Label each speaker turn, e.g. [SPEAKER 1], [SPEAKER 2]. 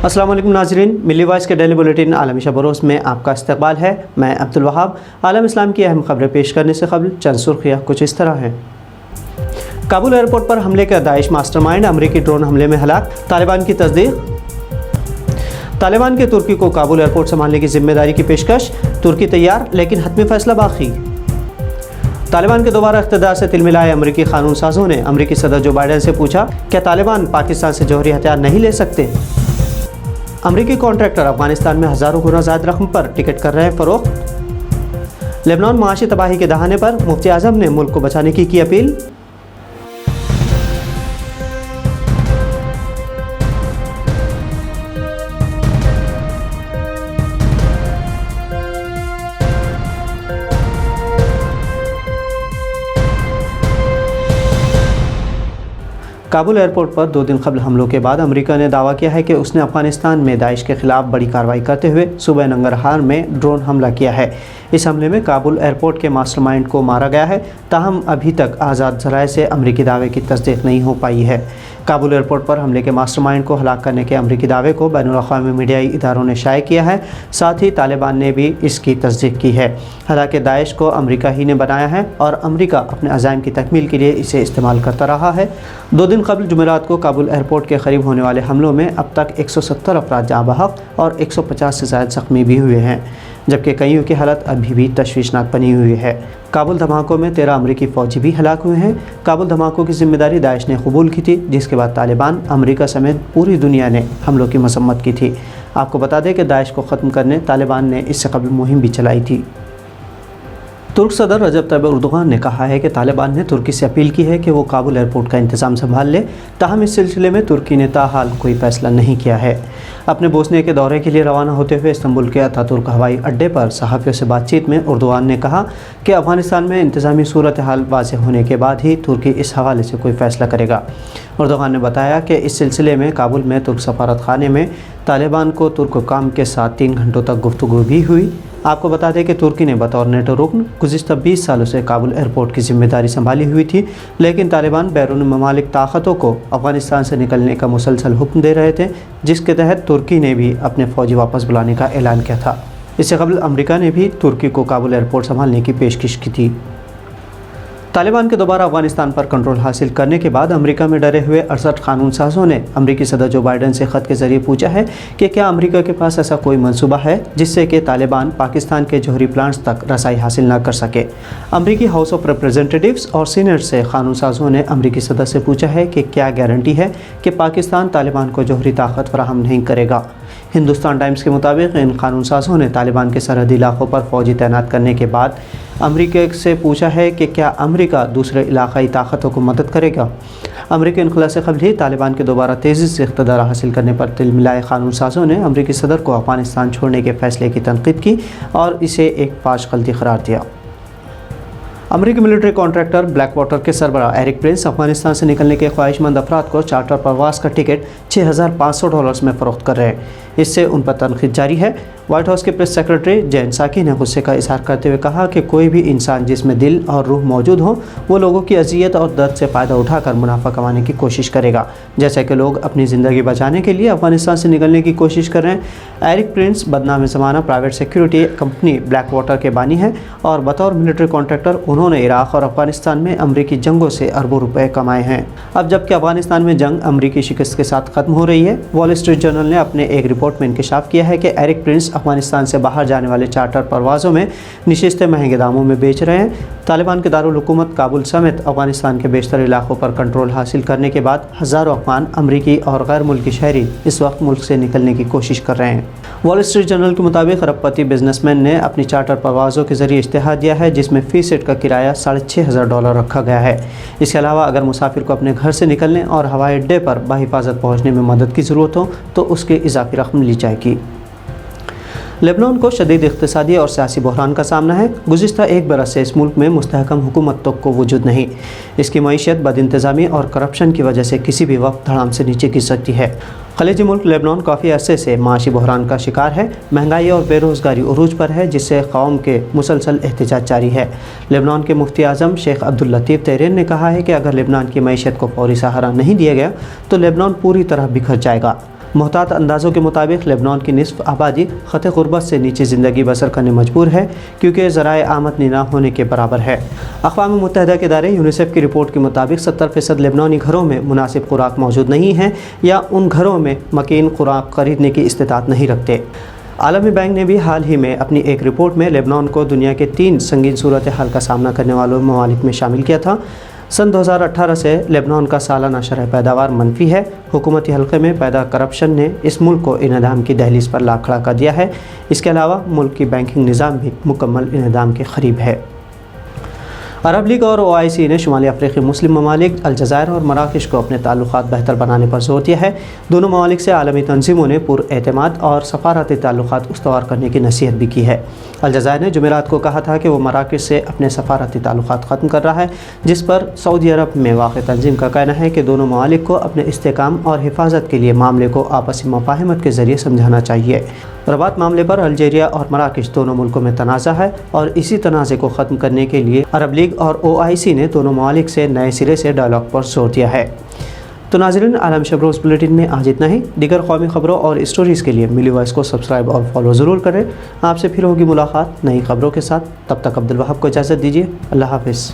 [SPEAKER 1] अस्सलाम वालेकुम नाज़रीन, मिली वॉइस के डेली बुलेटिन आलमी शब बरोज़ में आपका इस्तकबाल है। मैं अब्दुल वहाब। आलम इस्लाम की अहम खबरें पेश करने से कबल चंद सुर्खियाँ कुछ इस तरह हैं। काबुल एयरपोर्ट पर हमले का दाइश मास्टरमाइंड अमरीकी ड्रोन हमले में हलाक, तालिबान की तस्दीक। तालिबान के तुर्की को काबुल एयरपोर्ट संभालने की जिम्मेदारी की पेशकश, तुर्की तैयार लेकिन हतमी फैसला बाकी। तालिबान के दोबारा इख्तिदार से तिलमिलाए अमरीकी कानून साजों ने अमरीकी सदर जो बाइडन से पूछा, क्या तालिबान पाकिस्तान से जौहरी हथियार नहीं ले सकते। अमरीकी कॉन्ट्रैक्टर अफगानिस्तान में हज़ारों गुना ज़्यादा रकम पर टिकट कर रहे हैं फ़रोख्त। लेबनान माशी तबाही के दहाने पर मुफ्ती आज़म ने मुल्क को बचाने की अपील। काबुल एयरपोर्ट पर 2 दिन कबल हमलों के बाद अमेरिका ने दावा किया है कि उसने अफगानिस्तान में दाइश के खिलाफ बड़ी कार्रवाई करते हुए सूबे नंगरहार में ड्रोन हमला किया है। इस हमले में काबुल एयरपोर्ट के मास्टरमाइंड को मारा गया है, ताहम अभी तक आज़ाद ज़राए से अमरीकी दावे की तस्दीक नहीं हो पाई है। काबुल एयरपोर्ट पर हमले के मास्टरमाइंड को हलाक करने के अमरीकी दावे को बैनुल-अक़वामी मीडियाई इदारों ने शाये किया है, साथ ही तालिबान ने भी इसकी तस्दीक की है। हालांकि दाइश को अमरीका ही ने बनाया है और अमरीका अपने अज़ाइम की तकमील के लिए इसे इस्तेमाल करता रहा है। 2 दिन कबल जुमेरात को काबुल एयरपोर्ट के करीब होने वाले हमलों में अब तक 170 अफराद जाँ बहक और 150 से ज़्यादा ज़ख्मी भी हुए हैं, जबकि कईयों की हालत अभी भी तशवीशनाक बनी हुई है। काबुल धमाकों में 13 अमरीकी फ़ौजी भी हलाक हुए हैं। काबुल धमाकों की जिम्मेदारी दाइश ने कबूल की थी, जिसके बाद तालिबान, अमरीका समेत पूरी दुनिया ने हमलों की मसम्मत की थी। आपको बता दें कि दाइश को ख़त्म करने तालिबान ने इससे कबल मुहिम भी चलाई थी। तुर्क सदर रजब तैयब एर्दोगान ने कहा है कि तालिबान ने तुर्की से अपील की है कि वो काबुल एयरपोर्ट का इंतज़ाम संभाल ले, ताहम इस सिलसिले में तुर्की ने ताहाल कोई फ़ैसला नहीं किया है। अपने बोस्निया के दौरे के लिए रवाना होते हुए इस्तांबुल के अतातुर्क हवाई अड्डे पर सहाफ़ियों से बातचीत में एर्दोगान ने कहा कि अफ़गानिस्तान में इंतज़ामी सूरत हाल वाज़ेह होने के बाद ही तुर्की इस हवाले से कोई फ़ैसला करेगा। एर्दोगान ने बताया कि इस सिलसिले में काबुल में तुर्क सफारत खाने में तालिबान को तुर्क हुकाम के साथ 3 घंटों तक गुफ्तगू भी हुई। आपको बता दें कि तुर्की ने बतौर नेटो रुकन गुज़िश्ता 20 सालों से काबुल एयरपोर्ट की जिम्मेदारी संभाली हुई थी, लेकिन तालिबान बैरून ममालिक ताकतों को अफ़गानिस्तान से निकलने का मुसलसल हुक्म दे रहे थे, जिसके तहत तुर्की ने भी अपने फ़ौजी वापस बुलाने का ऐलान किया था। इससे कबल अमेरिका ने भी तुर्की को काबुल एयरपोर्ट संभालने की पेशकश की थी। तालिबान के दोबारा अफगानिस्तान पर कंट्रोल हासिल करने के बाद अमेरिका में डरे हुए 68 कानून साजों ने अमेरिकी सदर जो बाइडन से ख़त के ज़रिए पूछा है कि क्या अमेरिका के पास ऐसा कोई मंसूबा है जिससे कि तालिबान पाकिस्तान के जौहरी प्लांट्स तक रसाई हासिल न कर सके। अमेरिकी हाउस ऑफ रिप्रेजेंटेटिव्स और सीनेट से कानून साजों ने अमेरिकी सदर से पूछा है कि क्या गारंटी है कि पाकिस्तान तालिबान को जौहरी ताकत फराहम नहीं करेगा। हिंदुस्तान टाइम्स के मुताबिक इन कानून साजों ने तालिबान के सरहदी इलाक़ों पर फ़ौजी तैनात करने के बाद अमेरिका से पूछा है कि क्या अमेरिका दूसरे इलाक़ाई ताकतों को मदद करेगा। अमेरिकी इनखला से कबल ही तालिबान के दोबारा तेज़ी से इक़्तिदार हासिल करने पर तिलमिलाए कानून साजों ने अमेरिकी सदर को अफ़गानिस्तान छोड़ने के फ़ैसले की तनक़ीद की और इसे एक फाश गलती करार दिया। अमेरिकी मिलिट्री कॉन्ट्रैक्टर ब्लैक वाटर के सरबराह एरिक प्रिंस अफगानिस्तान से निकलने के ख्वाहिशमंद अफराद को चार्टर परवास का टिकट $6,500 में फ़रोख्त कर रहे हैं। इससे उन पर तनक़ीद जारी है। व्हाइट हाउस के प्रेस सेक्रेटरी जेन साकी ने गुस्से का इजहार करते हुए कहा कि कोई भी इंसान जिसमें दिल और रूह मौजूद हो, वो लोगों की अजियत और दर्द से फ़ायदा उठाकर मुनाफा कमाने की कोशिश करेगा, जैसे कि लोग अपनी ज़िंदगी बचाने के लिए अफगानिस्तान से निकलने की कोशिश कर रहे हैं। एरिक प्रिंस बदनाम ज़माना private security company black water के बानी हैं और बतौर मिलिट्री कॉन्ट्रैक्टर उन्होंने इराक़ और अफगानिस्तान में अमरीकी जंगों से अरबों रुपए कमाए हैं। अब जबकि अफगानिस्तान में जंग अमरीकी शिकस्त के साथ ख़त्म हो रही है, वॉल स्ट्रीट जर्नल ने अपने एक रिपोर्ट में इंकशाफ किया है कि एरिक प्रिंस अफगानिस्तान से बाहर जाने वाले चार्टर परवाज़ों में नशिस्तें महंगे दामों में बेच रहे हैं। तालिबान के दारुल हुकूमत काबुल समेत अफगानिस्तान के बेशतर इलाक़ों पर कंट्रोल हासिल करने के बाद हज़ारों अफगान, अमरीकी और गैर मुल्की शहरी इस वक्त मुल्क से निकलने की कोशिश कर रहे हैं। वॉल स्ट्रीट जर्नल के मुताबिक अरबपति बिजनेसमैन ने अपनी चार्टर परवाज़ों के ज़रिए इश्तिहार दिया है, जिसमें फ़ी सीट का किराया $6,500 रखा गया है। इसके अलावा अगर मुसाफिर को अपने घर से निकलने और हवाई अड्डे पर बाहिफाजत पहुँचने में मदद की ज़रूरत हो तो उसकी इजाफी रकम ली जाएगी। लेबनान को शदीद इक़्तिसादी और सियासी बहरान का सामना है। गुज़िश्ता 1 बरस से इस मुल्क में मुस्तहकम हुकूमत तक को वजूद नहीं। इसकी मईशत बदइंतज़ामी और करप्शन की वजह से किसी भी वक्त धड़ाम से नीचे गिर सकती है। खलीजी मुल्क लेबनान काफ़ी अरसे से माशी बहरान का शिकार है। महंगाई और बेरोज़गारी उरूज पर है, जिससे कौम के मुसलसल एहतजाज जारी है। लेबनान के मुफ्ती आज़म शेख अब्दुल लतीफ़ तैरेन ने कहा है कि अगर लेबनान की मईशत को फौरी सहारा नहीं दिया गया तो लेबनान पूरी तरह बिखर जाएगा। محتاط اندازوں کے مطابق لیبنان کی نصف آبادی خط غربت سے نیچے زندگی بسر کرنے مجبور ہے کیونکہ ذرائع آمدنی نہ ہونے کے برابر ہے۔ اقوام متحدہ کے ادارے یونیسیف کی رپورٹ کے مطابق 70% لیبنانی گھروں میں مناسب خوراک موجود نہیں ہے یا ان گھروں میں مکین خوراک خریدنے کی استطاعت نہیں رکھتے۔ عالمی بینک نے بھی حال ہی میں اپنی ایک رپورٹ میں لیبنان کو دنیا کے 3 سنگین صورتحال کا سامنا کرنے والوں ممالک میں شامل کیا تھا۔ سن 2018 سے لیبنان کا سالانہ شرح پیداوار منفی ہے۔ حکومتی حلقے میں پیدا کرپشن نے اس ملک کو انہدام کی دہلیز پر لا کھڑا کر دیا ہے۔ اس کے علاوہ ملک کی بینکنگ نظام بھی مکمل انہدام کے قریب ہے۔ عرب لیگ اور OIC نے شمالی افریقی مسلم ممالک الجزائر اور مراکش کو اپنے تعلقات بہتر بنانے پر زور دیا ہے۔ دونوں ممالک سے عالمی تنظیموں نے پر اعتماد اور سفارتی تعلقات استوار کرنے کی نصیحت بھی کی ہے۔ الجزائر نے جمعرات کو کہا تھا کہ وہ مراکش سے اپنے سفارتی تعلقات ختم کر رہا ہے، جس پر سعودی عرب میں واقع تنظیم کا کہنا ہے کہ دونوں ممالک کو اپنے استحکام اور حفاظت کے لیے معاملے کو آپسی مفاہمت کے ذریعے سمجھانا چاہیے۔ رباط معاملے پر الجیریا اور مراکش دونوں ملکوں میں تنازع ہے اور اسی تنازع کو ختم کرنے کے لیے عرب لیگ اور OIC نے دونوں ممالک سے نئے سرے سے ڈائیلاگ پر زور دیا ہے۔ تو ناظرین، عالم شب روز بلیٹن میں آج اتنا ہی۔ دیگر قومی خبروں اور اسٹوریز کے لیے ملی وائس کو سبسکرائب اور فالو ضرور کریں۔ آپ سے پھر ہوگی ملاقات نئی خبروں کے ساتھ، تب تک عبدالوہاب کو اجازت دیجیے۔ اللہ حافظ۔